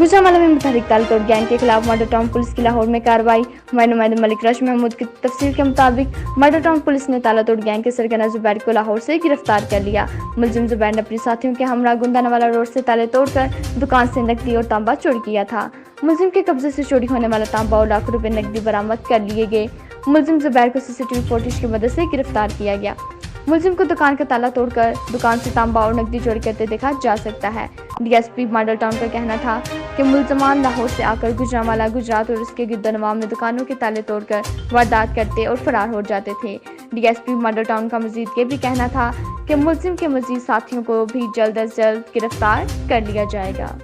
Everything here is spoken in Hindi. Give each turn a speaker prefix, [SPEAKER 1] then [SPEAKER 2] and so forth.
[SPEAKER 1] गुजरांवाला में मुतहरिक ताला-तोड़ गैंग के खिलाफ मर्डर टाउन पुलिस की लाहौर में कार्रवाई। नुमाइंदा मलिक रश महमूद की तफसील के मुताबिक मर्डर टाउन पुलिस ने ताला-तोड़ गैंग के सरगना जुबैर को लाहौर से गिरफ्तार कर लिया। मुलजिम जुबैर ने अपने साथियों के हमरा गुंदानवाला रोड से ताले तोड़कर दुकान से नकदी और तांबा चोरी किया था। मुलजिम के कब्जे से चोरी होने वाला तांबा और लाखों रुपए नकदी बरामद कर लिए गए। मुलजिम जुबैर को सीसीटीवी फुटेज की मदद से गिरफ्तार किया गया। मुलजिम को दुकान का ताला तोड़कर दुकान से तांबा और नकदी चोरी करते देखा जा सकता है। डीएसपी मॉडल टाउन का कहना था कि मुलजमान लाहौर से आकर गुजरांवाला, गुजरात और उसके गिरदनवाम में दुकानों के ताले तोड़कर वारदात करते और फरार हो जाते थे। डीएसपी मॉडल टाउन का मजीद ये भी कहना था कि मुलजिम के मजीद साथियों को भी जल्द अज जल्द गिरफ्तार कर लिया जाएगा।